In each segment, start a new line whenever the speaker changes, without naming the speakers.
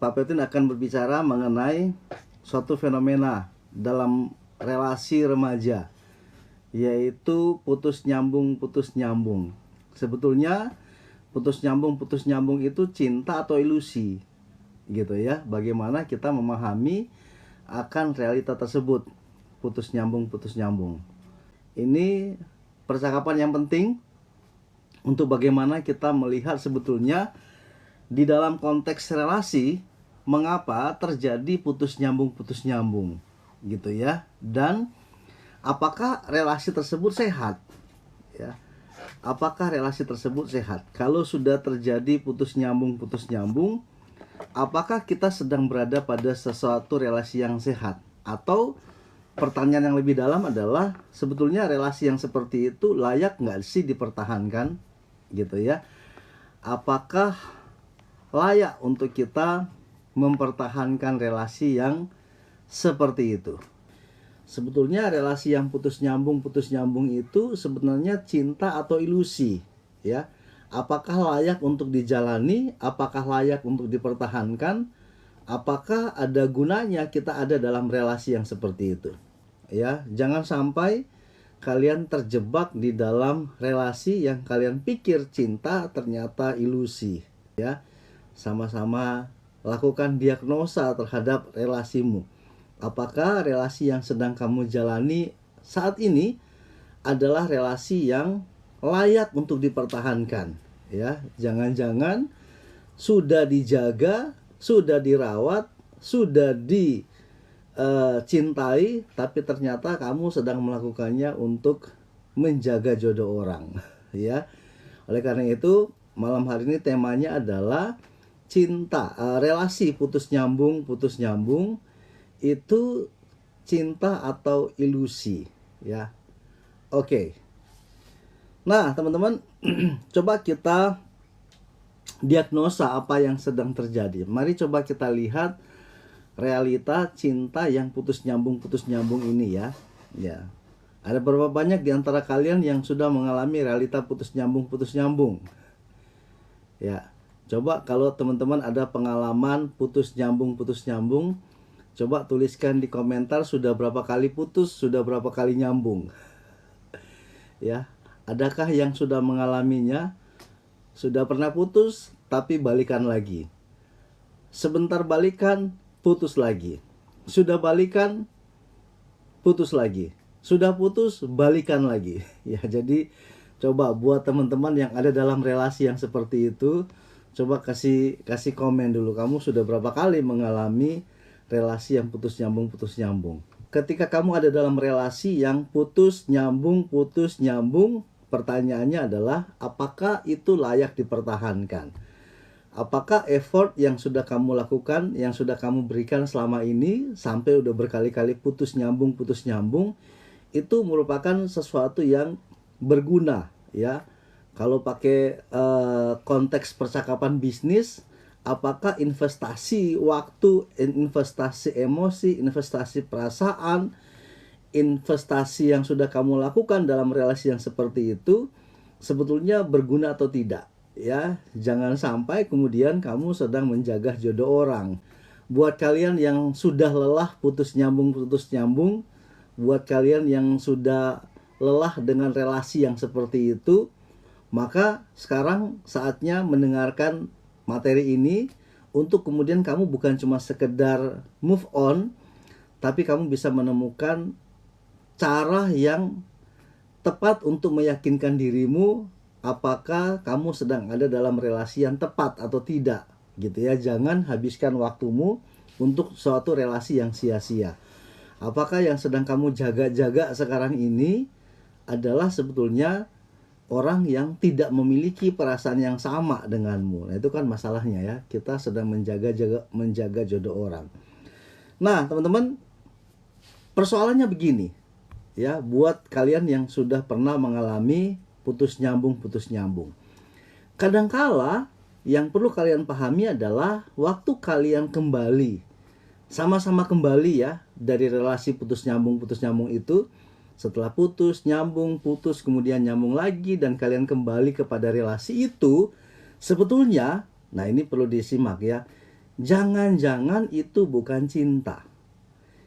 Pak Petin akan berbicara mengenai suatu fenomena dalam relasi remaja, yaitu putus nyambung. Sebetulnya putus nyambung itu cinta atau ilusi, gitu ya. Bagaimana kita memahami akan realita tersebut, putus nyambung. Ini percakapan yang penting untuk bagaimana kita melihat sebetulnya di dalam konteks relasi mengapa terjadi putus nyambung gitu ya, dan apakah relasi tersebut sehat ya. Apakah relasi tersebut sehat? Kalau sudah terjadi putus nyambung, apakah kita sedang berada pada sesuatu relasi yang sehat? Atau pertanyaan yang lebih dalam adalah, sebetulnya relasi yang seperti itu layak nggak sih dipertahankan gitu ya? Apakah layak untuk kita mempertahankan relasi yang seperti itu? Sebetulnya relasi yang putus nyambung itu sebenarnya cinta atau ilusi ya. Apakah layak untuk dijalani? Apakah layak untuk dipertahankan? Apakah ada gunanya kita ada dalam relasi yang seperti itu? Ya, jangan sampai kalian terjebak di dalam relasi yang kalian pikir cinta ternyata ilusi ya. Sama-sama lakukan diagnosa terhadap relasimu. Apakah relasi yang sedang kamu jalani saat ini adalah relasi yang layak untuk dipertahankan ya. Jangan-jangan sudah dijaga, sudah dirawat, sudah dicintai, tapi ternyata kamu sedang melakukannya untuk menjaga jodoh orang ya. Oleh karena itu malam hari ini temanya adalah cinta, relasi putus nyambung itu cinta atau ilusi ya. Oke. Nah, teman-teman, coba kita diagnosa apa yang sedang terjadi. Mari coba kita lihat realita cinta yang putus nyambung ini ya. Ya. Ada berapa banyak di antara kalian yang sudah mengalami realita putus nyambung? Ya. Coba kalau teman-teman ada pengalaman putus nyambung, coba tuliskan di komentar sudah berapa kali putus, sudah berapa kali nyambung. Ya, adakah yang sudah mengalaminya? Sudah pernah putus tapi balikan lagi. Sebentar balikan, putus lagi. Sudah balikan, putus lagi. Sudah putus, balikan lagi. Ya, jadi coba buat teman-teman yang ada dalam relasi yang seperti itu, coba kasih komen dulu, kamu sudah berapa kali mengalami relasi yang putus nyambung. Ketika kamu ada dalam relasi yang putus nyambung, pertanyaannya adalah apakah itu layak dipertahankan? Apakah effort yang sudah kamu lakukan, yang sudah kamu berikan selama ini sampai udah berkali-kali putus nyambung itu merupakan sesuatu yang berguna ya. Kalau pakai konteks percakapan bisnis, apakah investasi waktu, investasi emosi, investasi perasaan, investasi yang sudah kamu lakukan dalam relasi yang seperti itu sebetulnya berguna atau tidak ya. Jangan sampai kemudian kamu sedang menjaga jodoh orang. Buat kalian yang sudah lelah putus nyambung, buat kalian yang sudah lelah dengan relasi yang seperti itu, maka sekarang saatnya mendengarkan materi ini untuk kemudian kamu bukan cuma sekedar move on, tapi kamu bisa menemukan cara yang tepat untuk meyakinkan dirimu apakah kamu sedang ada dalam relasi yang tepat atau tidak gitu ya. Jangan habiskan waktumu untuk suatu relasi yang sia-sia. Apakah yang sedang kamu jaga-jaga sekarang ini adalah sebetulnya orang yang tidak memiliki perasaan yang sama denganmu. Nah, itu kan masalahnya ya. Kita sedang menjaga jodoh orang. Nah, teman-teman, persoalannya begini. Ya, buat kalian yang sudah pernah mengalami putus nyambung. Kadangkala yang perlu kalian pahami adalah waktu kalian kembali, sama-sama kembali ya dari relasi putus nyambung itu, setelah putus, kemudian nyambung lagi, dan kalian kembali kepada relasi itu, sebetulnya, nah ini perlu disimak ya, Jangan-jangan itu bukan cinta.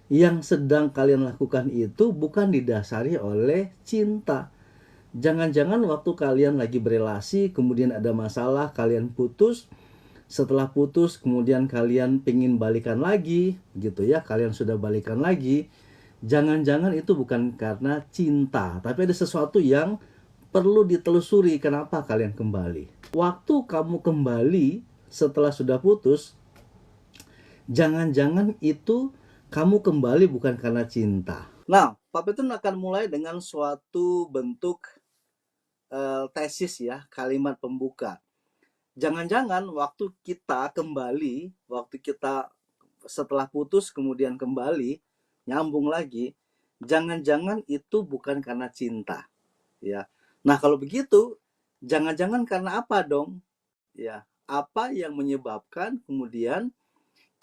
Yang sedang kalian lakukan itu bukan didasari oleh cinta. Jangan-jangan waktu kalian lagi berelasi, kemudian ada masalah, kalian putus. Setelah putus, kemudian kalian pengen balikan lagi, gitu ya. Kalian sudah balikan lagi. Jangan-jangan itu bukan karena cinta, tapi ada sesuatu yang perlu ditelusuri kenapa kalian kembali. Waktu kamu kembali setelah sudah putus, jangan-jangan itu kamu kembali bukan karena cinta. Nah, Pak Petrun akan mulai dengan suatu bentuk tesis ya, kalimat pembuka. Jangan-jangan waktu kita kembali, waktu kita setelah putus kemudian kembali, nyambung lagi, jangan-jangan itu bukan karena cinta, ya. Nah, kalau begitu, jangan-jangan karena apa dong? Ya, apa yang menyebabkan kemudian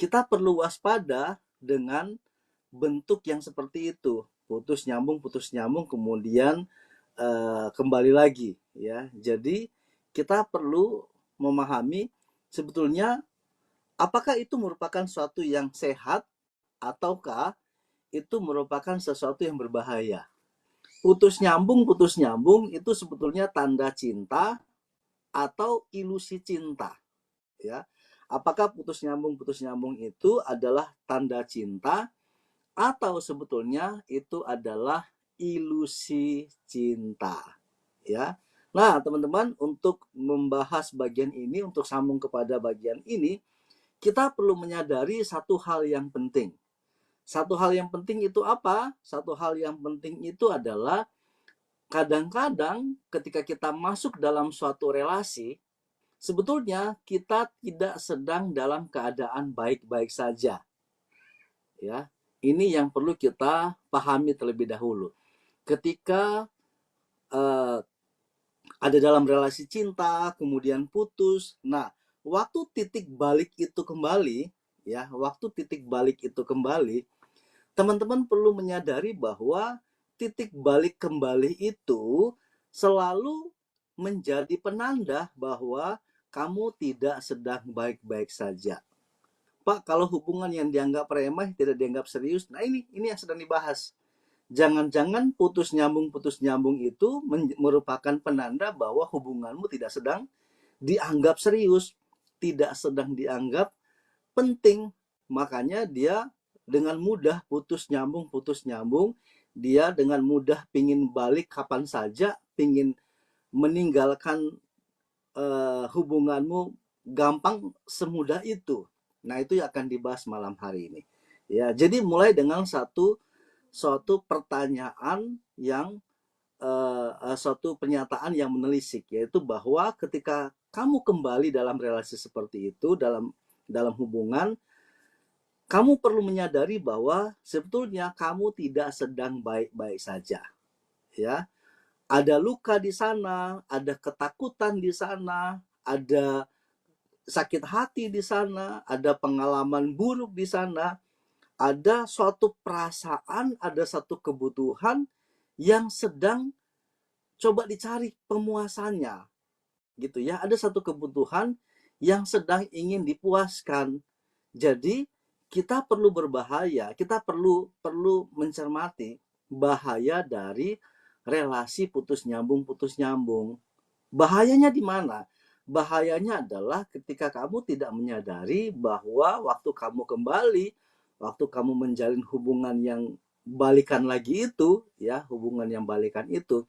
kita perlu waspada dengan bentuk yang seperti itu, putus nyambung kemudian kembali lagi, ya. Jadi kita perlu memahami sebetulnya apakah itu merupakan suatu yang sehat ataukah itu merupakan sesuatu yang berbahaya. Putus nyambung itu sebetulnya tanda cinta atau ilusi cinta, ya. Apakah putus nyambung itu adalah tanda cinta atau sebetulnya itu adalah ilusi cinta, ya. Nah, teman-teman, untuk membahas bagian ini, untuk sambung kepada bagian ini, kita perlu menyadari satu hal yang penting. Satu hal yang penting itu apa? Satu hal yang penting itu adalah kadang-kadang ketika kita masuk dalam suatu relasi, sebetulnya kita tidak sedang dalam keadaan baik-baik saja. Ya, ini yang perlu kita pahami terlebih dahulu. Ketika ada dalam relasi cinta, kemudian putus. Nah, waktu titik balik itu kembali, ya, waktu titik balik itu kembali, teman-teman perlu menyadari bahwa titik balik kembali itu selalu menjadi penanda bahwa kamu tidak sedang baik-baik saja. Pak, kalau hubungan yang dianggap remeh, tidak dianggap serius, nah ini yang sedang dibahas. Jangan-jangan putus nyambung itu merupakan penanda bahwa hubunganmu tidak sedang dianggap serius, tidak sedang dianggap penting. Makanya dia dengan mudah putus nyambung, dia dengan mudah pingin balik kapan saja, pingin meninggalkan hubunganmu gampang semudah itu. Nah, itu yang akan dibahas malam hari ini. Ya, jadi mulai dengan suatu pertanyaan yang suatu pernyataan yang menelisik, yaitu bahwa ketika kamu kembali dalam relasi seperti itu, dalam hubungan, kamu perlu menyadari bahwa sebetulnya kamu tidak sedang baik-baik saja, ya. Ada luka di sana, ada ketakutan di sana, ada sakit hati di sana, ada pengalaman buruk di sana, ada suatu perasaan, ada satu kebutuhan yang sedang coba dicari pemuasannya, gitu ya. Ada satu kebutuhan yang sedang ingin dipuaskan. Jadi kita perlu kita perlu mencermati bahaya dari relasi putus nyambung. Bahayanya di mana? Bahayanya adalah ketika kamu tidak menyadari bahwa waktu kamu kembali, waktu kamu menjalin hubungan yang balikan lagi itu, ya, hubungan yang balikan itu,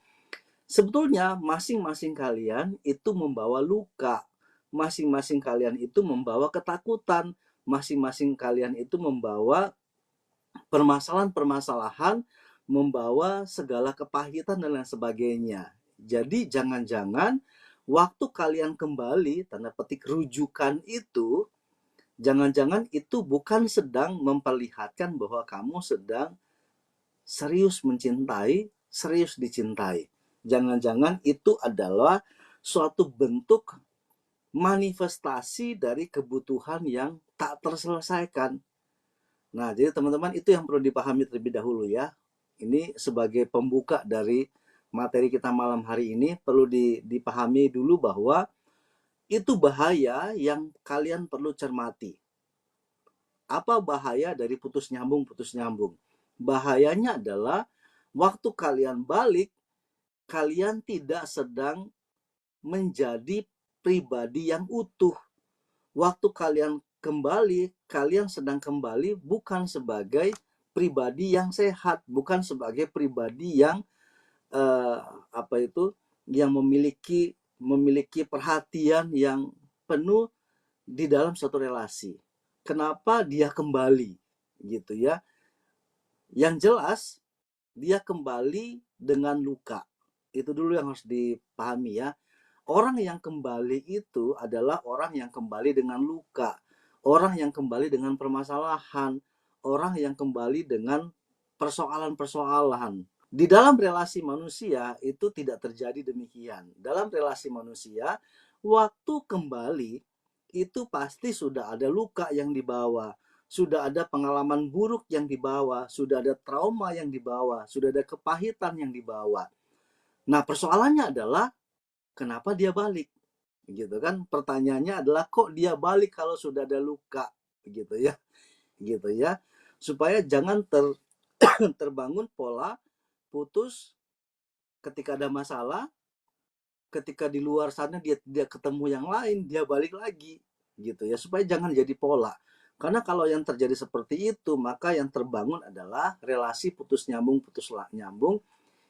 sebetulnya masing-masing kalian itu membawa luka, masing-masing kalian itu membawa ketakutan, masing-masing kalian itu membawa permasalahan-permasalahan, membawa segala kepahitan dan lain sebagainya. Jadi jangan-jangan waktu kalian kembali, tanda petik rujukan itu, jangan-jangan itu bukan sedang memperlihatkan bahwa kamu sedang serius mencintai, serius dicintai. Jangan-jangan itu adalah suatu bentuk manifestasi dari kebutuhan yang tak terselesaikan. Nah, jadi teman-teman, itu yang perlu dipahami terlebih dahulu ya. Ini sebagai pembuka dari materi kita malam hari ini, perlu dipahami dulu bahwa itu bahaya yang kalian perlu cermati. Apa bahaya dari putus nyambung? Putus nyambung. Bahayanya adalah waktu kalian balik, kalian tidak sedang menjadi pribadi yang utuh. Waktu kalian kembali, kalian sedang kembali bukan sebagai pribadi yang sehat, bukan sebagai pribadi yang eh, apa itu, yang memiliki perhatian yang penuh di dalam suatu relasi. Kenapa dia kembali gitu ya? Yang jelas dia kembali dengan luka. Itu dulu yang harus dipahami ya. Orang yang kembali itu adalah orang yang kembali dengan luka, orang yang kembali dengan permasalahan, orang yang kembali dengan persoalan-persoalan. Di dalam relasi manusia itu tidak terjadi demikian. Dalam relasi manusia, waktu kembali itu pasti sudah ada luka yang dibawa, sudah ada pengalaman buruk yang dibawa, sudah ada trauma yang dibawa, sudah ada kepahitan yang dibawa. Nah, persoalannya adalah kenapa dia balik? Gitu kan? Pertanyaannya adalah kok dia balik kalau sudah ada luka, gitu ya. Gitu ya. Supaya jangan terbangun pola putus ketika ada masalah, ketika di luar sana dia ketemu yang lain, dia balik lagi, gitu ya. Supaya jangan jadi pola. Karena kalau yang terjadi seperti itu, maka yang terbangun adalah relasi putus nyambung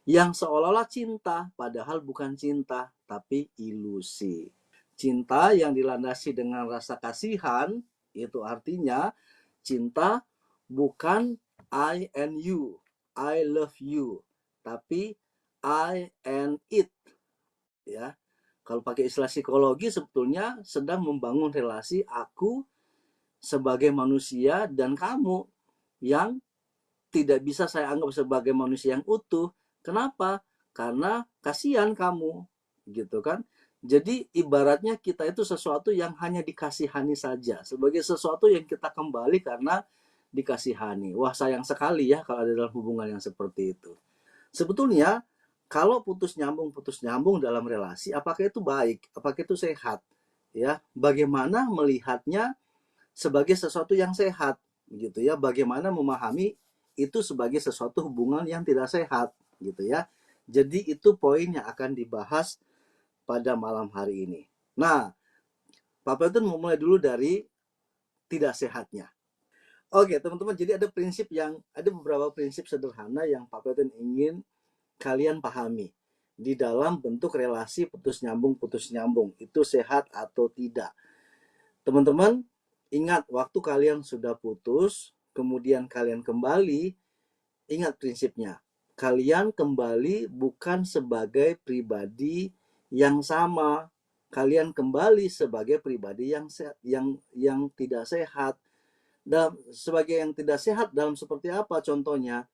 yang seolah-olah cinta, padahal bukan cinta, tapi ilusi. Cinta yang dilandasi dengan rasa kasihan, itu artinya cinta bukan I and you, I love you, tapi I and it, ya. Kalau pakai istilah psikologi sebetulnya sedang membangun relasi aku sebagai manusia dan kamu yang tidak bisa saya anggap sebagai manusia yang utuh. Kenapa? Karena kasihan kamu, gitu kan? Jadi ibaratnya kita itu sesuatu yang hanya dikasihani saja, sebagai sesuatu yang kita kembali karena dikasihani. Wah, sayang sekali ya kalau ada dalam hubungan yang seperti itu. Sebetulnya kalau putus nyambung dalam relasi, apakah itu baik? Apakah itu sehat? Ya, bagaimana melihatnya sebagai sesuatu yang sehat, gitu ya? Bagaimana memahami itu sebagai sesuatu hubungan yang tidak sehat, gitu ya? Jadi itu poin yang akan dibahas pada malam hari ini. Nah, Pak Pelton mau mulai dulu dari tidak sehatnya. Oke, teman-teman, jadi ada beberapa prinsip sederhana yang Pak Pelton ingin kalian pahami di dalam bentuk relasi putus nyambung itu sehat atau tidak. Teman-teman, ingat waktu kalian sudah putus, kemudian kalian kembali, ingat prinsipnya. Kalian kembali bukan sebagai pribadi yang sama. Kalian kembali sebagai pribadi yang tidak sehat. Dan sebagai yang tidak sehat dalam seperti apa contohnya?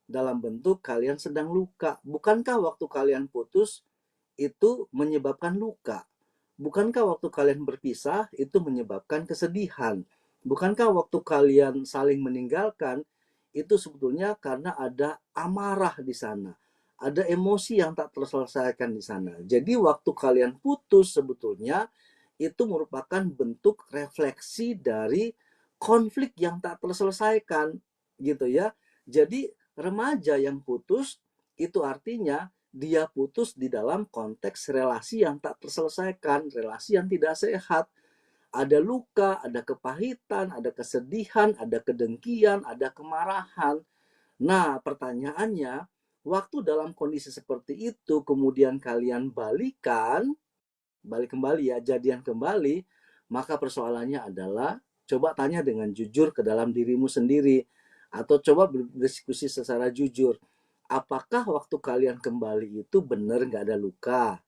Dalam bentuk kalian sedang luka. Bukankah waktu kalian putus itu menyebabkan luka? Bukankah waktu kalian berpisah itu menyebabkan kesedihan? Bukankah waktu kalian saling meninggalkan itu sebetulnya karena ada amarah di sana, ada emosi yang tak terselesaikan di sana. Jadi waktu kalian putus sebetulnya itu merupakan bentuk refleksi dari konflik yang tak terselesaikan, gitu ya. Jadi remaja yang putus itu artinya dia putus di dalam konteks relasi yang tak terselesaikan, relasi yang tidak sehat. Ada luka, ada kepahitan, ada kesedihan, ada kedengkian, ada kemarahan. Nah, pertanyaannya, waktu dalam kondisi seperti itu, kemudian kalian balik kembali ya, jadian kembali, maka persoalannya adalah, coba tanya dengan jujur ke dalam dirimu sendiri, atau coba berdiskusi secara jujur. Apakah waktu kalian kembali itu benar nggak ada luka?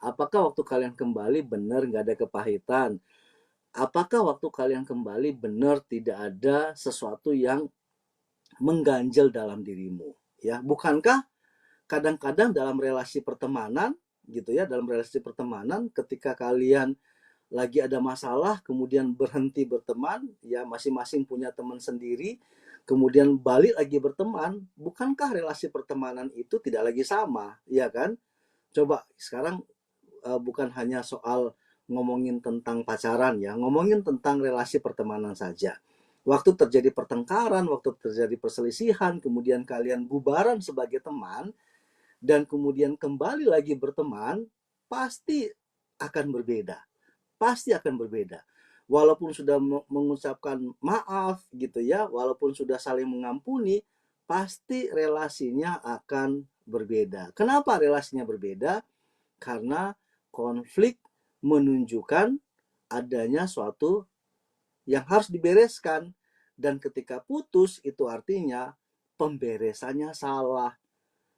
Apakah waktu kalian kembali benar nggak ada kepahitan? Apakah waktu kalian kembali benar tidak ada sesuatu yang mengganjal dalam dirimu? Ya, bukankah kadang-kadang dalam relasi pertemanan, gitu ya, dalam relasi pertemanan ketika kalian lagi ada masalah, kemudian berhenti berteman, ya masing-masing punya teman sendiri, kemudian balik lagi berteman, bukankah relasi pertemanan itu tidak lagi sama, ya kan? Coba sekarang bukan hanya soal ngomongin tentang pacaran ya, ngomongin tentang relasi pertemanan saja. Waktu terjadi pertengkaran, waktu terjadi perselisihan, kemudian kalian bubaran sebagai teman, dan kemudian kembali lagi berteman, pasti akan berbeda. Pasti akan berbeda. Walaupun sudah mengucapkan maaf gitu ya, walaupun sudah saling mengampuni, pasti relasinya akan berbeda. Kenapa relasinya berbeda? Karena konflik menunjukkan adanya suatu yang harus dibereskan. Dan ketika putus itu artinya pemberesannya salah.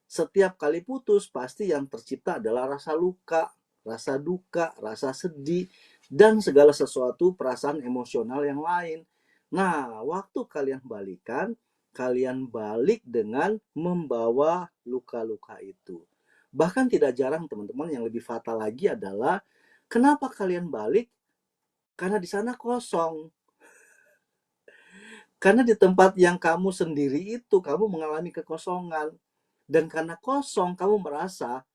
Setiap kali putus pasti yang tercipta adalah rasa luka, rasa duka, rasa sedih, dan segala sesuatu perasaan emosional yang lain. Nah, waktu kalian balikan, kalian balik dengan membawa luka-luka itu. Bahkan tidak jarang teman-teman, yang lebih fatal lagi adalah kenapa kalian balik? Karena di sana kosong. Karena di tempat yang kamu sendiri itu, kamu mengalami kekosongan. Dan karena kosong, kamu merasa,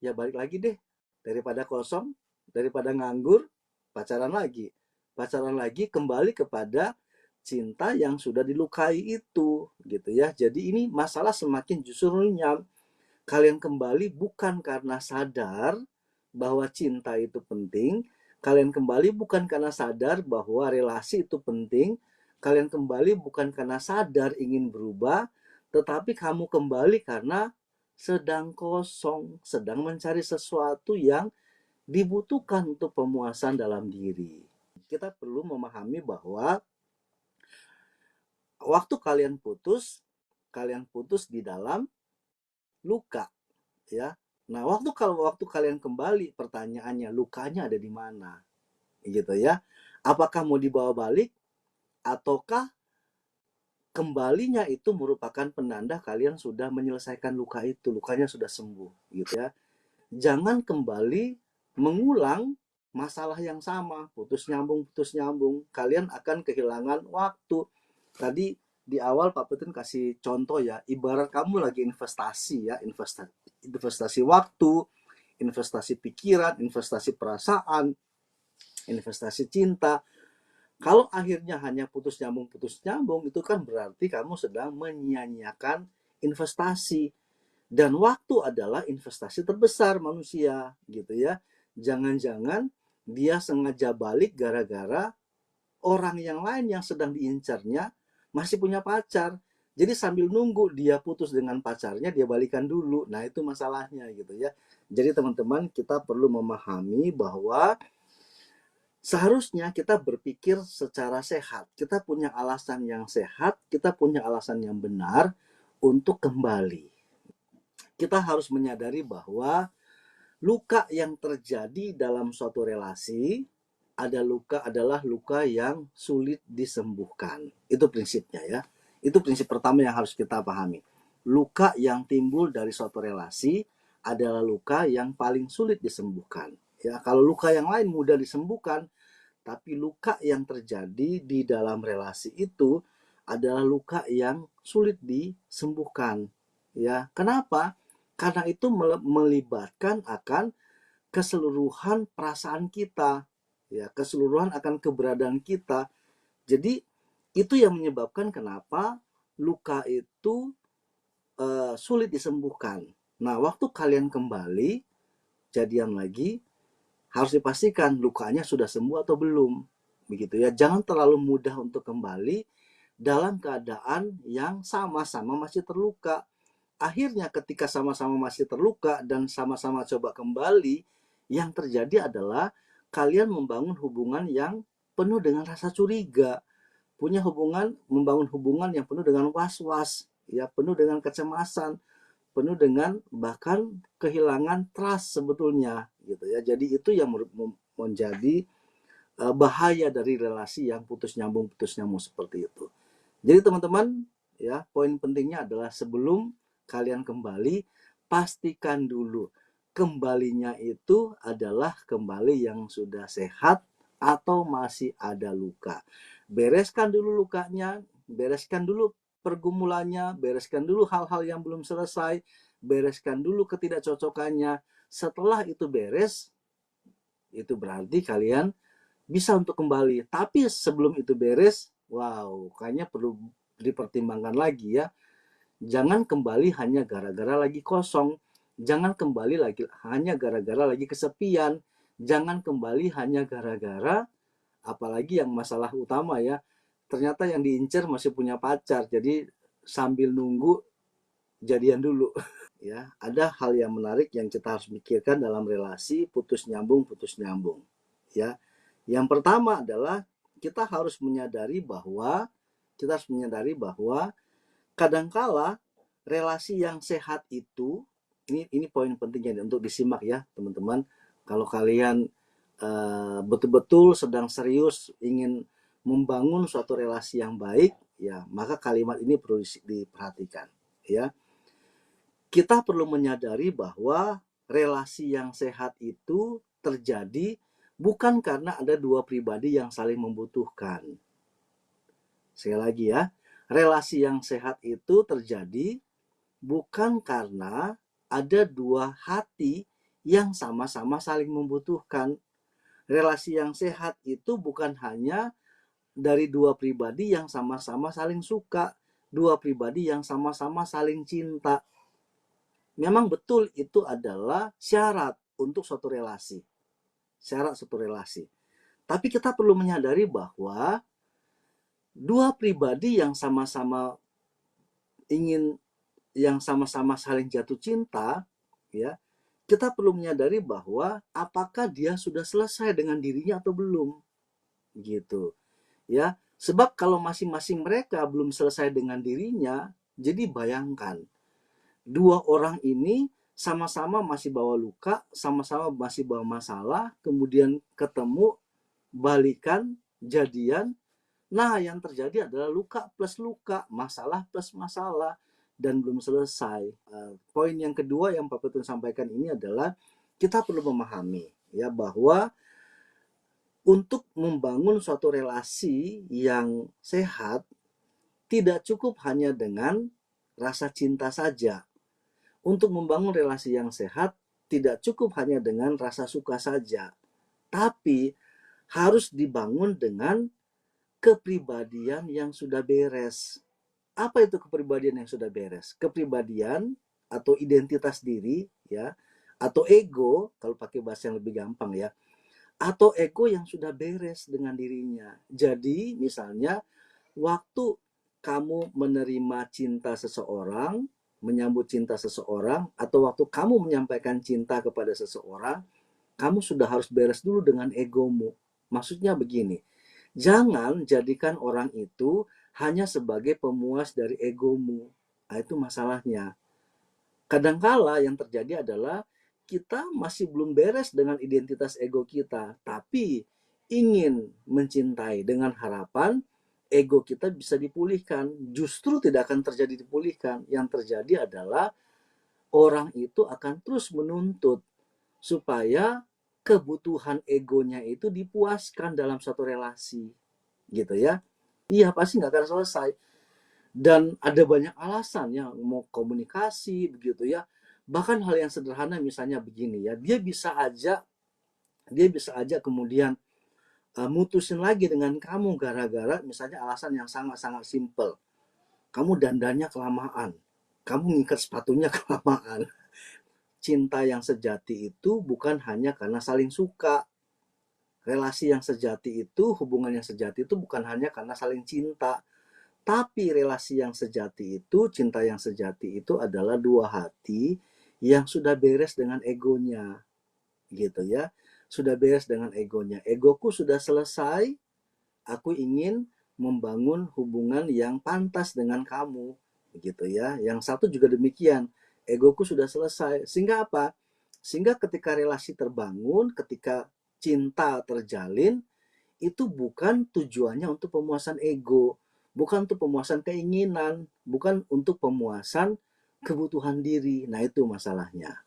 ya balik lagi deh. Daripada kosong, daripada nganggur, pacaran lagi. Pacaran lagi kembali kepada cinta yang sudah dilukai itu. Gitu ya. Jadi ini masalah semakin justru runyam. Kalian kembali bukan karena sadar bahwa cinta itu penting. Kalian kembali bukan karena sadar bahwa relasi itu penting. Kalian kembali bukan karena sadar ingin berubah, tetapi kamu kembali karena sedang kosong, sedang mencari sesuatu yang dibutuhkan untuk pemuasan dalam diri. Kita perlu memahami bahwa waktu kalian putus di dalam luka, ya. Nah, waktu kalian kembali, pertanyaannya lukanya ada di mana? Gitu ya. Apakah mau dibawa balik ataukah kembalinya itu merupakan penanda kalian sudah menyelesaikan luka itu, lukanya sudah sembuh, gitu ya. Jangan kembali mengulang masalah yang sama, putus nyambung, kalian akan kehilangan waktu. Tadi di awal Pak Putin kasih contoh ya, ibarat kamu lagi investasi ya, investasi waktu, investasi pikiran, investasi perasaan, investasi cinta. Kalau akhirnya hanya putus nyambung, itu kan berarti kamu sedang menyia-nyiakan investasi. Dan waktu adalah investasi terbesar manusia, gitu ya. Jangan-jangan dia sengaja balik gara-gara orang yang lain yang sedang diincarnya masih punya pacar. Jadi sambil nunggu dia putus dengan pacarnya, dia balikan dulu. Nah, itu masalahnya gitu ya. Jadi teman-teman, kita perlu memahami bahwa seharusnya kita berpikir secara sehat. Kita punya alasan yang sehat, kita punya alasan yang benar untuk kembali. Kita harus menyadari bahwa luka yang terjadi dalam suatu relasi adalah luka yang sulit disembuhkan. Itu prinsipnya ya. Itu prinsip pertama yang harus kita pahami. Luka yang timbul dari suatu relasi adalah luka yang paling sulit disembuhkan. Ya, kalau luka yang lain mudah disembuhkan, tapi luka yang terjadi di dalam relasi itu adalah luka yang sulit disembuhkan. Ya, kenapa? Karena itu melibatkan akan keseluruhan perasaan kita, ya, keseluruhan akan keberadaan kita. Jadi itu yang menyebabkan kenapa luka itu sulit disembuhkan. Nah, waktu kalian kembali jadian lagi, harus dipastikan lukanya sudah sembuh atau belum, begitu ya. Jangan terlalu mudah untuk kembali dalam keadaan yang sama-sama masih terluka. Akhirnya ketika sama-sama masih terluka dan sama-sama coba kembali, yang terjadi adalah kalian membangun hubungan yang penuh dengan rasa curiga, membangun hubungan yang penuh dengan was-was, ya, penuh dengan kecemasan, penuh dengan bahkan kehilangan trust sebetulnya, gitu ya. Jadi itu yang menjadi bahaya dari relasi yang putus nyambung seperti itu. Jadi teman-teman, ya, poin pentingnya adalah sebelum kalian kembali, pastikan dulu kembalinya itu adalah kembali yang sudah sehat atau masih ada luka. Bereskan dulu lukanya, bereskan dulu pergumulannya, bereskan dulu hal-hal yang belum selesai, bereskan dulu ketidakcocokannya. Setelah itu beres, itu berarti kalian bisa untuk kembali. Tapi sebelum itu beres, Wow, kayaknya perlu dipertimbangkan lagi ya. Jangan kembali hanya gara-gara lagi kosong. Jangan kembali lagi hanya gara-gara lagi kesepian. Jangan kembali hanya gara-gara, apalagi yang masalah utama ya, ternyata yang diincar masih punya pacar. Jadi sambil nunggu jadian dulu. Ya, ada hal yang menarik yang kita harus pikirkan dalam relasi putus nyambung. Ya, yang pertama adalah kita harus menyadari bahwa kadangkala relasi yang sehat itu, ini poin pentingnya untuk disimak ya teman-teman. Kalau kalian betul-betul sedang serius ingin membangun suatu relasi yang baik, ya maka kalimat ini perlu diperhatikan. Ya, kita perlu menyadari bahwa relasi yang sehat itu terjadi bukan karena ada dua pribadi yang saling membutuhkan. Sekali lagi ya, relasi yang sehat itu terjadi bukan karena ada dua hati yang sama-sama saling membutuhkan. Relasi yang sehat itu bukan hanya dari dua pribadi yang sama-sama saling suka, dua pribadi yang sama-sama saling cinta. Memang betul itu adalah syarat untuk suatu relasi. Syarat suatu relasi. Tapi kita perlu menyadari bahwa dua pribadi yang sama-sama ingin, yang sama-sama saling jatuh cinta, ya, kita perlu menyadari bahwa apakah dia sudah selesai dengan dirinya atau belum, gitu. Ya, sebab kalau masing-masing mereka belum selesai dengan dirinya, jadi bayangkan dua orang ini sama-sama masih bawa luka, sama-sama masih bawa masalah, kemudian ketemu, balikan, jadian. Nah, yang terjadi adalah luka plus luka, masalah plus masalah, dan belum selesai. Poin yang kedua yang Pak Petun sampaikan ini adalah kita perlu memahami ya bahwa untuk membangun suatu relasi yang sehat tidak cukup hanya dengan rasa cinta saja. Untuk membangun relasi yang sehat tidak cukup hanya dengan rasa suka saja, tapi harus dibangun dengan kepribadian yang sudah beres. Apa itu kepribadian yang sudah beres? Kepribadian atau identitas diri ya, atau ego kalau pakai bahasa yang lebih gampang ya, atau ego yang sudah beres dengan dirinya. Jadi misalnya waktu kamu menerima cinta seseorang, menyambut cinta seseorang, atau waktu kamu menyampaikan cinta kepada seseorang, kamu sudah harus beres dulu dengan egomu. Maksudnya begini, jangan jadikan orang itu hanya sebagai pemuas dari egomu. Nah, itu masalahnya. Kadangkala yang terjadi adalah kita masih belum beres dengan identitas ego kita, tapi ingin mencintai dengan harapan ego kita bisa dipulihkan. Justru tidak akan terjadi dipulihkan. Yang terjadi adalah orang itu akan terus menuntut supaya kebutuhan egonya itu dipuaskan dalam satu relasi, gitu ya. Iya, pasti nggak akan selesai. Dan ada banyak alasan ya, mau komunikasi begitu ya. Bahkan hal yang sederhana misalnya begini ya, dia bisa aja kemudian mutusin lagi dengan kamu gara-gara misalnya alasan yang sangat-sangat simpel. Kamu dandannya kelamaan, kamu ngikat sepatunya kelamaan. Cinta yang sejati itu bukan hanya karena saling suka. Relasi yang sejati itu, hubungan yang sejati itu bukan hanya karena saling cinta. Tapi relasi yang sejati itu, cinta yang sejati itu adalah dua hati yang sudah beres dengan egonya, gitu ya. Sudah beres dengan egonya. Egoku sudah selesai, aku ingin membangun hubungan yang pantas dengan kamu, gitu ya. Yang satu juga demikian. Egoku sudah selesai. Sehingga apa? Sehingga ketika relasi terbangun, ketika cinta terjalin, itu bukan tujuannya untuk pemuasan ego, bukan untuk pemuasan keinginan, bukan untuk pemuasan kebutuhan diri. Nah, itu masalahnya.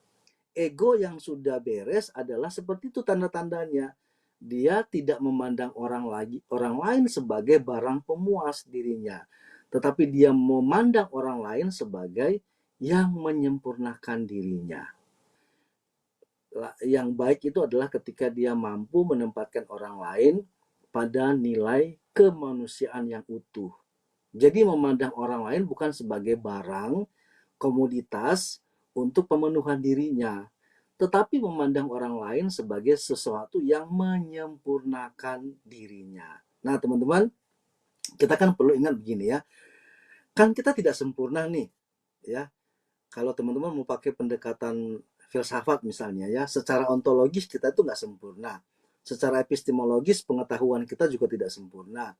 Ego yang sudah beres adalah seperti itu tanda-tandanya. Dia tidak memandang orang lain sebagai barang pemuas dirinya, tetapi dia memandang orang lain sebagai yang menyempurnakan dirinya. Yang baik itu adalah ketika dia mampu menempatkan orang lain pada nilai kemanusiaan yang utuh. Jadi memandang orang lain bukan sebagai barang, komoditas untuk pemenuhan dirinya, tetapi memandang orang lain sebagai sesuatu yang menyempurnakan dirinya. Nah, teman-teman, kita kan perlu ingat begini ya, kan kita tidak sempurna nih, ya. Kalau teman-teman mau pakai pendekatan filsafat misalnya ya, secara ontologis kita itu nggak sempurna. Secara epistemologis pengetahuan kita juga tidak sempurna.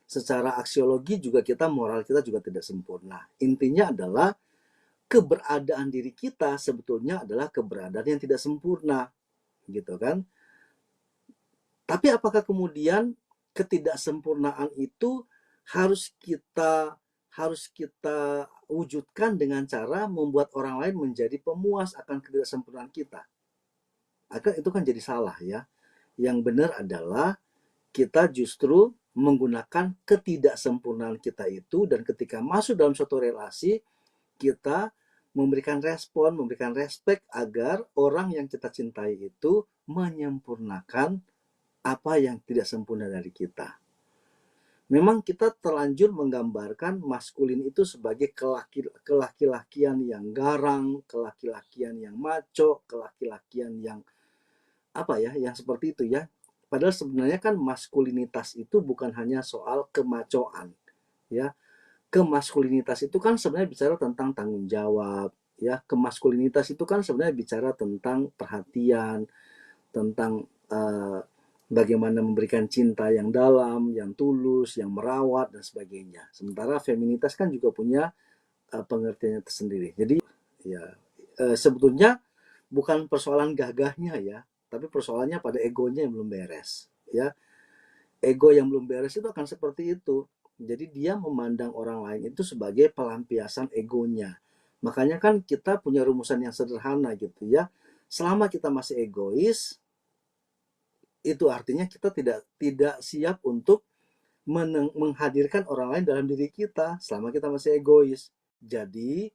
Secara aksiologi juga moral kita juga tidak sempurna. Intinya adalah keberadaan diri kita sebetulnya adalah keberadaan yang tidak sempurna, gitu kan? Tapi apakah kemudian ketidaksempurnaan itu harus kita wujudkan dengan cara membuat orang lain menjadi pemuas akan ketidaksempurnaan kita? Itu kan jadi salah ya. Yang benar adalah kita justru menggunakan ketidaksempurnaan kita itu, dan ketika masuk dalam suatu relasi, kita memberikan respon, memberikan respek agar orang yang kita cintai itu menyempurnakan apa yang tidak sempurna dari kita. Memang kita terlanjur menggambarkan maskulin itu sebagai kelaki-lakian yang garang, kelaki-lakian yang maco, kelaki-lakian yang yang seperti itu ya. Padahal sebenarnya kan maskulinitas itu bukan hanya soal kemacoan, ya. Kemaskulinitas itu kan sebenarnya bicara tentang tanggung jawab, ya. Kemaskulinitas itu kan sebenarnya bicara tentang perhatian, tentang bagaimana memberikan cinta yang dalam, yang tulus, yang merawat dan sebagainya. Sementara feminitas kan juga punya pengertiannya tersendiri. Jadi ya sebetulnya bukan persoalan gagahnya ya, tapi persoalannya pada egonya yang belum beres, ya. Ego yang belum beres itu akan seperti itu. Jadi dia memandang orang lain itu sebagai pelampiasan egonya. Makanya kan kita punya rumusan yang sederhana gitu ya. Selama kita masih egois, itu artinya kita tidak siap untuk menghadirkan orang lain dalam diri kita selama kita masih egois. Jadi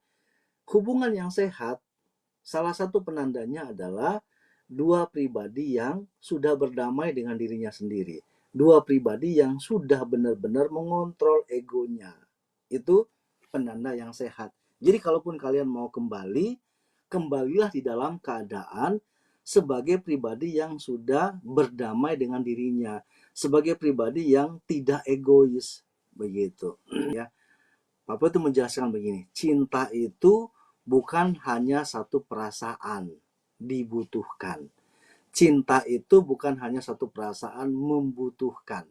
hubungan yang sehat, salah satu penandanya adalah dua pribadi yang sudah berdamai dengan dirinya sendiri. Dua pribadi yang sudah benar-benar mengontrol egonya. Itu penanda yang sehat. Jadi kalaupun kalian mau kembali, kembalilah di dalam keadaan sebagai pribadi yang sudah berdamai dengan dirinya. Sebagai pribadi yang tidak egois. Begitu. Ya. Papa itu menjelaskan begini, cinta itu bukan hanya satu perasaan dibutuhkan. Cinta itu bukan hanya satu perasaan membutuhkan.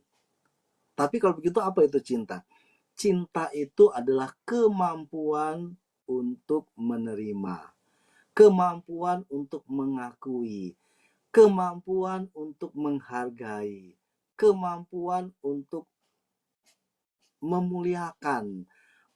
Tapi kalau begitu apa itu cinta? Cinta itu adalah kemampuan untuk menerima, kemampuan untuk mengakui, kemampuan untuk menghargai, kemampuan untuk memuliakan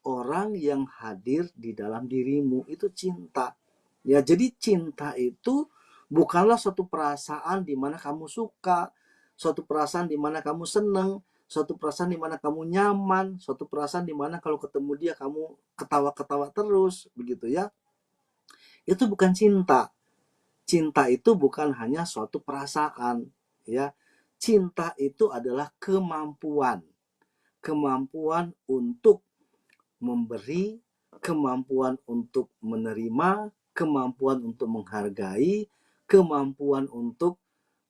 orang yang hadir di dalam dirimu. Itu cinta. Ya, jadi cinta itu bukanlah suatu perasaan di mana kamu suka, suatu perasaan di mana kamu senang, suatu perasaan di mana kamu nyaman, suatu perasaan di mana kalau ketemu dia kamu ketawa-ketawa terus, begitu ya. Itu bukan cinta. Cinta itu bukan hanya suatu perasaan, ya. Cinta itu adalah kemampuan. Kemampuan untuk memberi, kemampuan untuk menerima, kemampuan untuk menghargai, kemampuan untuk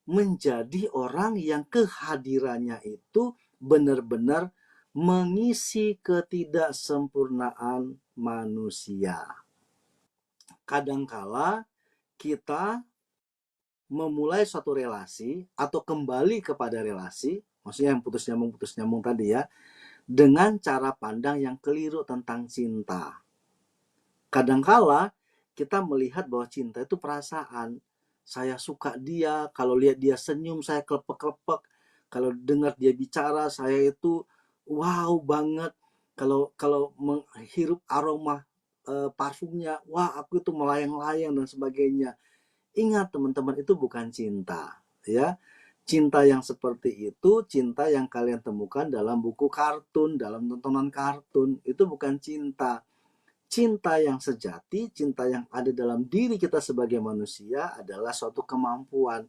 menjadi orang yang kehadirannya itu benar-benar mengisi ketidaksempurnaan manusia. Kadangkala kita memulai suatu relasi atau kembali kepada relasi, maksudnya yang putus nyambung tadi ya, dengan cara pandang yang keliru tentang cinta. Kadangkala kita melihat bahwa cinta itu perasaan. Saya suka dia, kalau lihat dia senyum saya klepek-klepek, kalau dengar dia bicara saya itu wow banget, kalau menghirup aroma parfumnya, wah aku itu melayang-layang dan sebagainya. Ingat teman-teman, itu bukan cinta, ya. Cinta yang seperti itu, cinta yang kalian temukan dalam buku kartun, dalam tontonan kartun, itu bukan cinta. Cinta yang sejati, cinta yang ada dalam diri kita sebagai manusia adalah suatu kemampuan.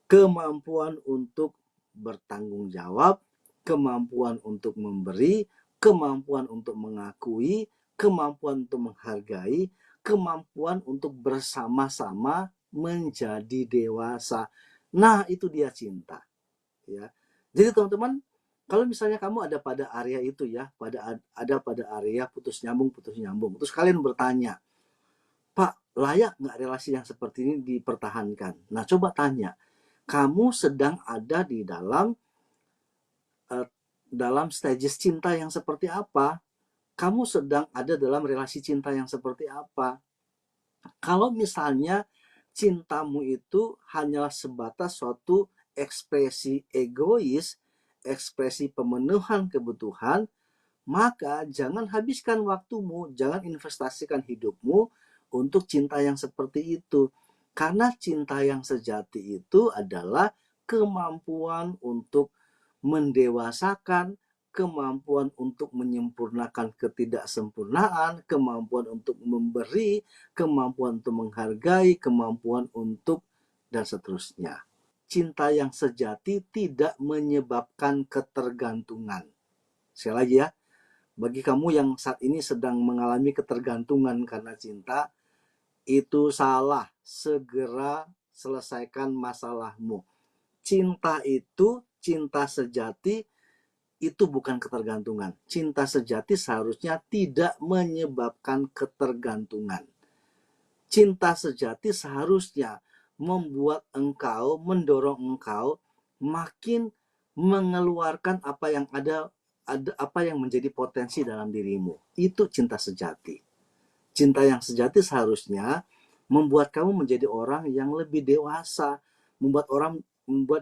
Kemampuan untuk bertanggung jawab, kemampuan untuk memberi, kemampuan untuk mengakui, kemampuan untuk menghargai, kemampuan untuk bersama-sama menjadi dewasa. Nah, itu dia cinta, ya. Jadi teman-teman, kalau misalnya kamu ada pada area itu ya, ada pada area putus nyambung, terus kalian bertanya, Pak, layak nggak relasi yang seperti ini dipertahankan? Nah, coba tanya, kamu sedang ada di dalam stages cinta yang seperti apa? Kamu sedang ada dalam relasi cinta yang seperti apa? Kalau misalnya cintamu itu hanyalah sebatas suatu ekspresi egois, ekspresi pemenuhan kebutuhan, maka jangan habiskan waktumu, jangan investasikan hidupmu untuk cinta yang seperti itu. Karena cinta yang sejati itu adalah kemampuan untuk mendewasakan, kemampuan untuk menyempurnakan ketidaksempurnaan, kemampuan untuk memberi, kemampuan untuk menghargai, kemampuan untuk dan seterusnya. Cinta yang sejati tidak menyebabkan ketergantungan. Sekali lagi ya, bagi kamu yang saat ini sedang mengalami ketergantungan karena cinta, itu salah. Segera selesaikan masalahmu. Cinta sejati itu bukan ketergantungan. Cinta sejati seharusnya tidak menyebabkan ketergantungan. Cinta sejati seharusnya membuat engkau, mendorong engkau makin mengeluarkan apa yang ada apa yang menjadi potensi dalam dirimu. Itu cinta sejati. Cinta yang sejati seharusnya membuat kamu menjadi orang yang lebih dewasa, membuat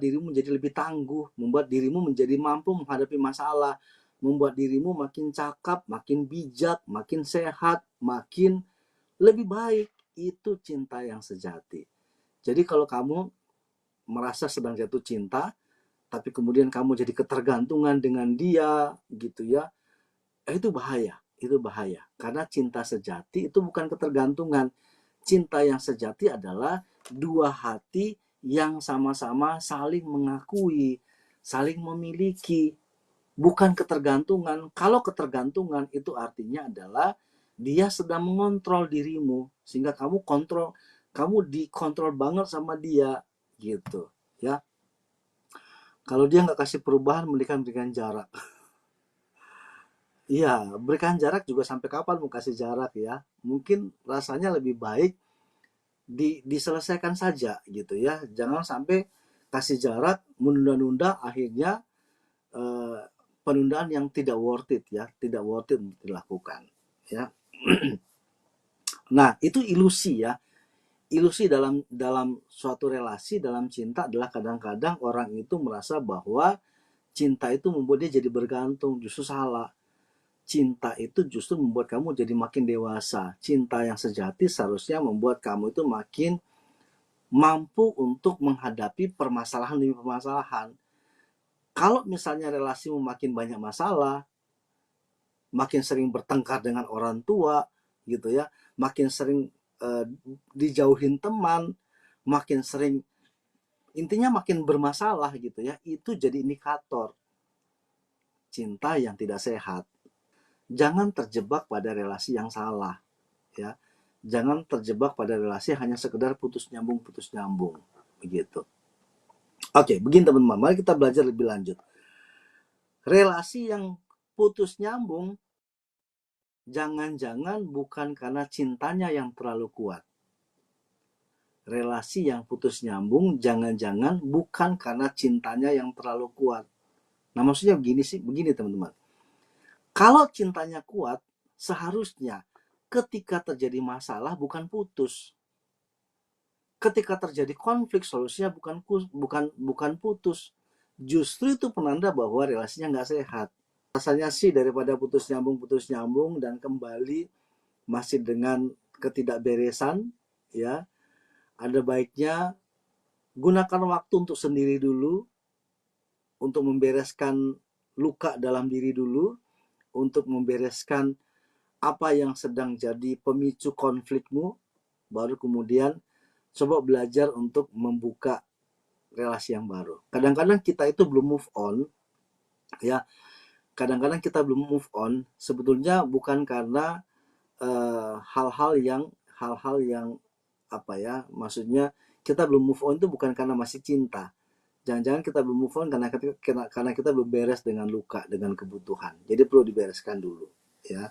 dirimu menjadi lebih tangguh, membuat dirimu menjadi mampu menghadapi masalah, membuat dirimu makin cakap, makin bijak, makin sehat, makin lebih baik. Itu cinta yang sejati. Jadi kalau kamu merasa sedang jatuh cinta, tapi kemudian kamu jadi ketergantungan dengan dia gitu ya, itu bahaya. Karena cinta sejati itu bukan ketergantungan. Cinta yang sejati adalah dua hati yang sama-sama saling mengakui, saling memiliki, bukan ketergantungan. Kalau ketergantungan itu artinya adalah dia sedang mengontrol dirimu, sehingga kamu dikontrol banget sama dia gitu ya. Kalau dia nggak kasih perubahan, berikan jarak. Iya, berikan jarak juga sampai kapan mau kasih jarak ya. Mungkin rasanya lebih baik diselesaikan saja gitu ya. Jangan sampai kasih jarak, menunda-nunda, akhirnya eh, penundaan yang tidak worth it ya, tidak worth it untuk dilakukan ya. Nah, itu ilusi ya. Ilusi dalam suatu relasi, dalam cinta adalah kadang-kadang orang itu merasa bahwa cinta itu membuat dia jadi bergantung. Justru salah. Cinta itu justru membuat kamu jadi makin dewasa. Cinta yang sejati seharusnya membuat kamu itu makin mampu untuk menghadapi permasalahan demi permasalahan. Kalau misalnya relasimu makin banyak masalah, makin sering bertengkar dengan orang tua, gitu ya, makin sering dijauhin teman, makin sering, intinya makin bermasalah gitu ya, itu jadi indikator cinta yang tidak sehat. Jangan terjebak pada relasi yang salah, ya. Jangan terjebak pada relasi hanya sekedar putus nyambung, begitu. Oke, begini teman-teman, mari kita belajar lebih lanjut. Relasi yang putus nyambung, jangan-jangan bukan karena cintanya yang terlalu kuat. Relasi yang putus nyambung, jangan-jangan bukan karena cintanya yang terlalu kuat. Nah, maksudnya begini teman-teman. Kalau cintanya kuat, seharusnya ketika terjadi masalah bukan putus. Ketika terjadi konflik, solusinya bukan putus. Justru itu penanda bahwa relasinya nggak sehat. Rasanya sih daripada putus nyambung dan kembali masih dengan ketidakberesan, ya, ada baiknya gunakan waktu untuk sendiri dulu, untuk membereskan luka dalam diri dulu, untuk membereskan apa yang sedang jadi pemicu konflikmu, baru kemudian coba belajar untuk membuka relasi yang baru. Kadang-kadang kita itu belum move on, ya. Kadang-kadang kita belum move on sebetulnya bukan karena hal-hal yang apa ya, maksudnya kita belum move on itu bukan karena masih cinta. Jangan-jangan kita belum move on karena kita belum beres dengan luka, dengan kebutuhan. Jadi perlu dibereskan dulu, ya.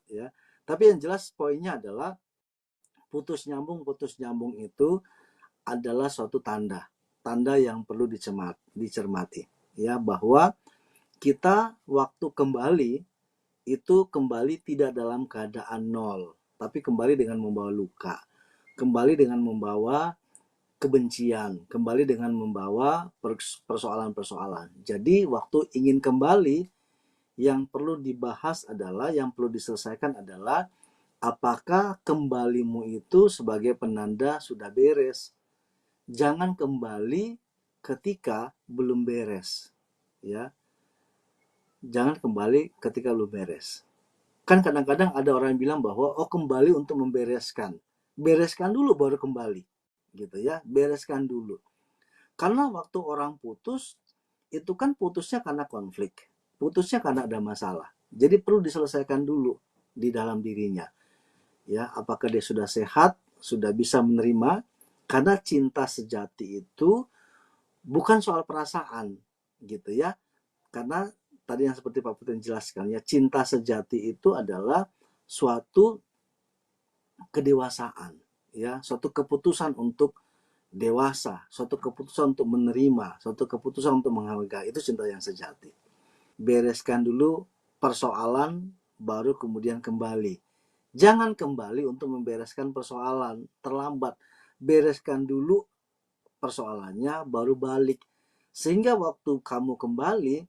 Tapi yang jelas poinnya adalah putus nyambung itu adalah suatu tanda yang perlu dicermati, ya, bahwa kita waktu kembali itu kembali tidak dalam keadaan nol, tapi kembali dengan membawa luka, kembali dengan membawa kebencian, kembali dengan membawa persoalan-persoalan. Jadi waktu ingin kembali, yang perlu dibahas adalah, yang perlu diselesaikan adalah, apakah kembalimu itu sebagai penanda sudah beres. Jangan kembali ketika belum beres, ya. Jangan kembali ketika belum beres. Kan kadang-kadang ada orang yang bilang bahwa kembali untuk membereskan. Bereskan dulu baru kembali, gitu ya. Bereskan dulu. Karena waktu orang putus itu kan putusnya karena konflik, putusnya karena ada masalah. Jadi perlu diselesaikan dulu di dalam dirinya, ya. Apakah dia sudah sehat, sudah bisa menerima? Karena cinta sejati itu bukan soal perasaan, gitu ya. Karena tadi yang seperti Pak Putin jelaskan, ya, cinta sejati itu adalah suatu kedewasaan, ya, suatu keputusan untuk dewasa, suatu keputusan untuk menerima, suatu keputusan untuk menghargai. Itu cinta yang sejati. Bereskan dulu persoalan, baru kemudian kembali. Jangan kembali untuk membereskan persoalan, terlambat. Bereskan dulu persoalannya, baru balik. Sehingga waktu kamu kembali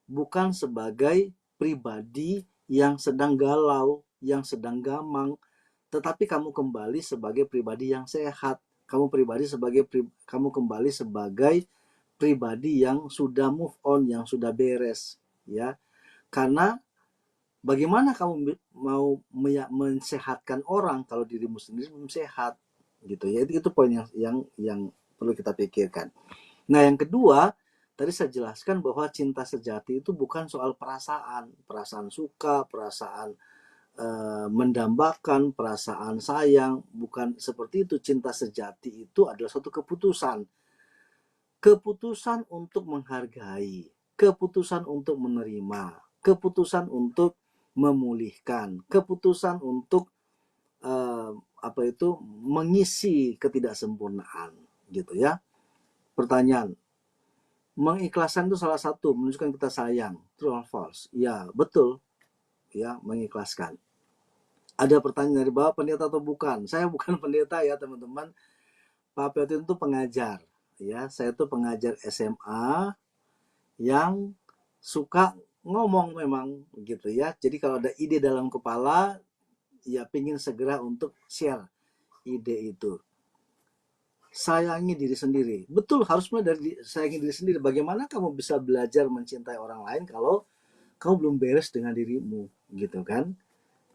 bukan sebagai pribadi yang sedang galau, yang sedang gamang, tetapi kamu kembali sebagai pribadi yang sehat. Kamu kembali sebagai pribadi yang sudah move on, yang sudah beres, ya. Karena bagaimana kamu mau mensehatkan orang kalau dirimu sendiri belum sehat, gitu ya. Itu poin yang perlu kita pikirkan. Nah, yang kedua, tadi saya jelaskan bahwa cinta sejati itu bukan soal perasaan suka, perasaan mendambakan, perasaan sayang, bukan seperti itu. Cinta sejati itu adalah suatu keputusan untuk menghargai, keputusan untuk menerima, keputusan untuk memulihkan, keputusan untuk mengisi ketidaksempurnaan, gitu ya. Pertanyaan, mengikhlaskan itu salah satu menunjukkan kita sayang, true or false? Ya, betul, ya, mengikhlaskan. Ada pertanyaan dari bawah, pendeta atau bukan? Saya bukan pendeta ya teman-teman. Pak Petin itu pengajar, ya. Saya itu pengajar SMA yang suka ngomong memang, gitu ya. Jadi kalau ada ide dalam kepala, ya pingin segera untuk share ide itu. Sayangi diri sendiri. Betul, harus mulai dari sayangi diri sendiri. Bagaimana kamu bisa belajar mencintai orang lain kalau kamu belum beres dengan dirimu, gitu kan?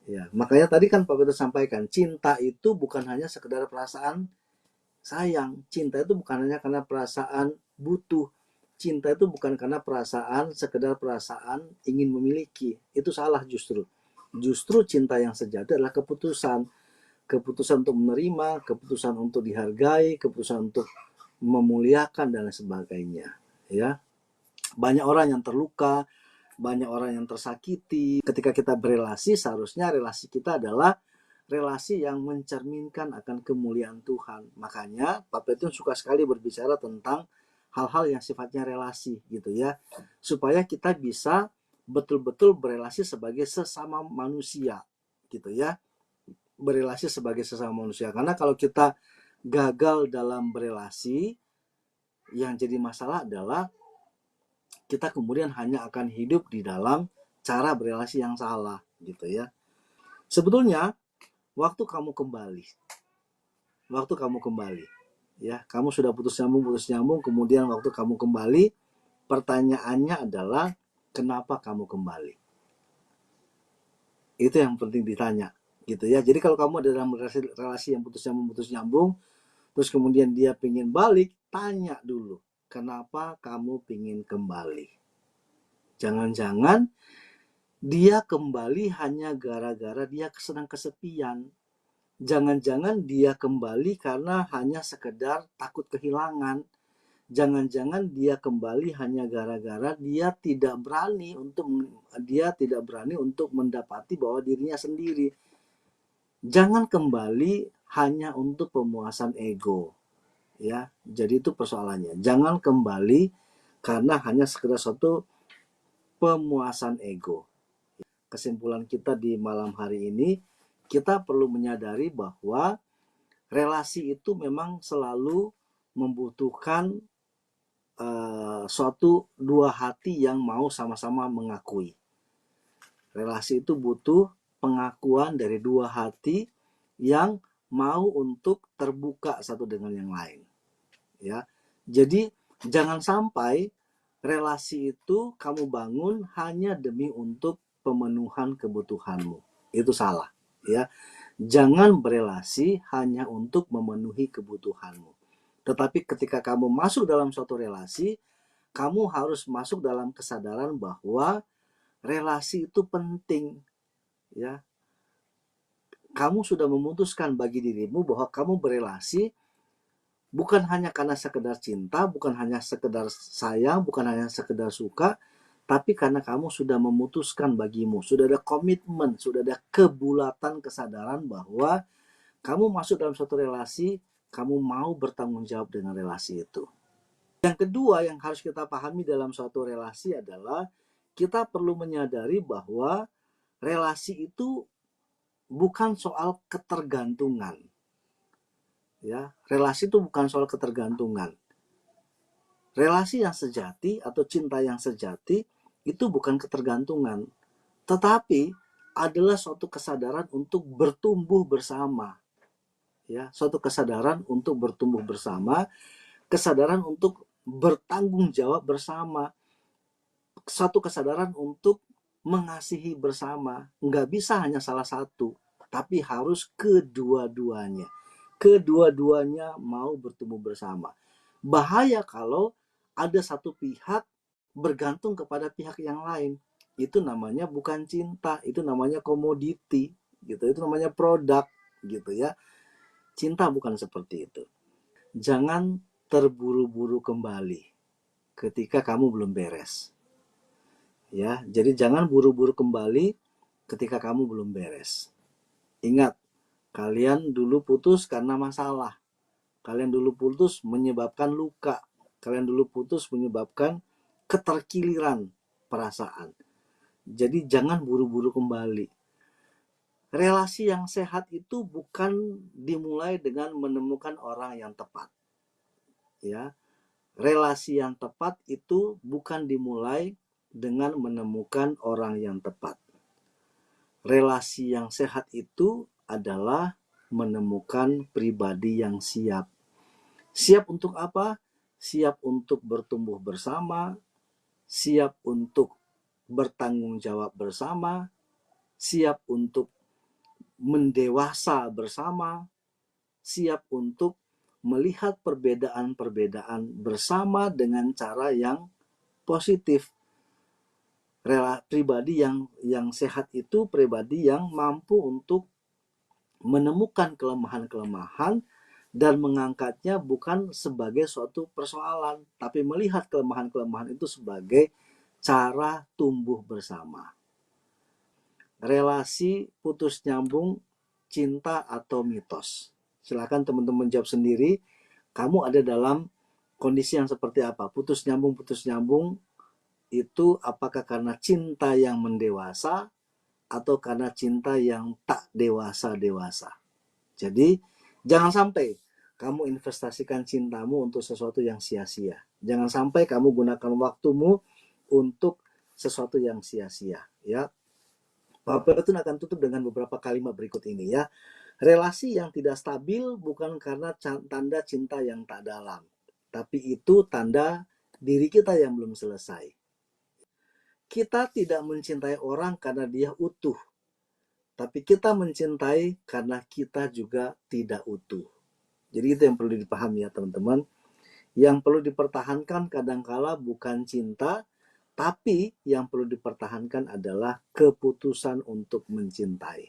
Ya, makanya tadi kan Pak Peter sampaikan, cinta itu bukan hanya sekedar perasaan sayang. Cinta itu bukan hanya karena perasaan butuh. Cinta itu bukan karena sekedar perasaan ingin memiliki. Itu salah justru. Justru cinta yang sejati adalah keputusan untuk menerima, keputusan untuk dihargai, keputusan untuk memuliakan dan lain sebagainya, ya. Banyak orang yang terluka, banyak orang yang tersakiti. Ketika kita berelasi, seharusnya relasi kita adalah relasi yang mencerminkan akan kemuliaan Tuhan. Makanya Pak Petrus suka sekali berbicara tentang hal-hal yang sifatnya relasi, gitu ya, supaya kita bisa betul-betul berelasi sebagai sesama manusia, gitu ya. Berelasi sebagai sesama manusia. Karena kalau kita gagal dalam berelasi, yang jadi masalah adalah kita kemudian hanya akan hidup di dalam cara berelasi yang salah, gitu ya. Sebetulnya waktu kamu kembali, ya, kamu sudah putus nyambung, kemudian waktu kamu kembali, pertanyaannya adalah kenapa kamu kembali? Itu yang penting ditanya, gitu ya. Jadi kalau kamu ada dalam relasi yang putus nyambung, terus kemudian dia pengen balik, tanya dulu, kenapa kamu ingin kembali? Jangan-jangan dia kembali hanya gara-gara dia sedang kesepian. Jangan-jangan dia kembali karena hanya sekedar takut kehilangan. Jangan-jangan dia kembali hanya gara-gara dia tidak berani untuk mendapati bahwa dirinya sendiri. Jangan kembali hanya untuk pemuasan ego, ya. Jadi itu persoalannya. Jangan kembali karena hanya sekedar suatu pemuasan ego. Kesimpulan kita di malam hari ini, kita perlu menyadari bahwa relasi itu memang selalu membutuhkan suatu dua hati yang mau sama-sama mengakui. Relasi itu butuh pengakuan dari dua hati yang mau untuk terbuka satu dengan yang lain. Ya. Jadi jangan sampai relasi itu kamu bangun hanya demi untuk pemenuhan kebutuhanmu. Itu salah, ya. Jangan berelasi hanya untuk memenuhi kebutuhanmu. Tetapi ketika kamu masuk dalam suatu relasi, kamu harus masuk dalam kesadaran bahwa relasi itu penting, ya. Kamu sudah memutuskan bagi dirimu bahwa kamu berelasi bukan hanya karena sekedar cinta, bukan hanya sekedar sayang, bukan hanya sekedar suka, tapi karena kamu sudah memutuskan bagimu, sudah ada komitmen, sudah ada kebulatan kesadaran bahwa kamu masuk dalam suatu relasi, kamu mau bertanggung jawab dengan relasi itu. Yang kedua yang harus kita pahami dalam suatu relasi adalah kita perlu menyadari bahwa relasi itu bukan soal ketergantungan. Ya, relasi itu bukan soal ketergantungan. Relasi yang sejati atau cinta yang sejati itu bukan ketergantungan, tetapi adalah suatu kesadaran untuk bertumbuh bersama. Ya, suatu kesadaran untuk bertumbuh bersama, kesadaran untuk bertanggung jawab bersama, satu kesadaran untuk mengasihi bersama. Nggak bisa hanya salah satu, tapi harus kedua-duanya. Kedua-duanya mau bertumbuh bersama. Bahaya kalau ada satu pihak bergantung kepada pihak yang lain. Itu namanya bukan cinta, itu namanya komoditi, gitu. Itu namanya produk, gitu ya. Cinta bukan seperti itu. Jangan terburu-buru kembali ketika kamu belum beres. Ya, jadi jangan buru-buru kembali ketika kamu belum beres. Ingat, kalian dulu putus karena masalah. Kalian dulu putus menyebabkan luka. Kalian dulu putus menyebabkan keterkiliran perasaan. Jadi jangan buru-buru kembali. Relasi yang sehat itu bukan dimulai dengan menemukan orang yang tepat. Ya. Relasi yang tepat itu bukan dimulai dengan menemukan orang yang tepat. Relasi yang sehat itu adalah menemukan pribadi yang siap. Siap untuk apa? Siap untuk bertumbuh bersama, siap untuk bertanggung jawab bersama, siap untuk mendewasa bersama, siap untuk melihat perbedaan-perbedaan bersama dengan cara yang positif. Pribadi yang sehat itu pribadi yang mampu untuk menemukan kelemahan-kelemahan dan mengangkatnya bukan sebagai suatu persoalan, tapi melihat kelemahan-kelemahan itu sebagai cara tumbuh bersama. Relasi putus nyambung, cinta atau mitos? Silakan teman-teman jawab sendiri. Kamu ada dalam kondisi yang seperti apa? Putus nyambung itu apakah karena cinta yang mendewasa atau karena cinta yang tak dewasa-dewasa. Jadi jangan sampai kamu investasikan cintamu untuk sesuatu yang sia-sia. Jangan sampai kamu gunakan waktumu untuk sesuatu yang sia-sia, ya. Pak Peltun akan tutup dengan beberapa kalimat berikut ini, ya. Relasi yang tidak stabil bukan karena tanda cinta yang tak dalam, tapi itu tanda diri kita yang belum selesai. Kita tidak mencintai orang karena dia utuh, tapi kita mencintai karena kita juga tidak utuh. Jadi itu yang perlu dipahami ya teman-teman. Yang perlu dipertahankan kadangkala bukan cinta, tapi yang perlu dipertahankan adalah keputusan untuk mencintai.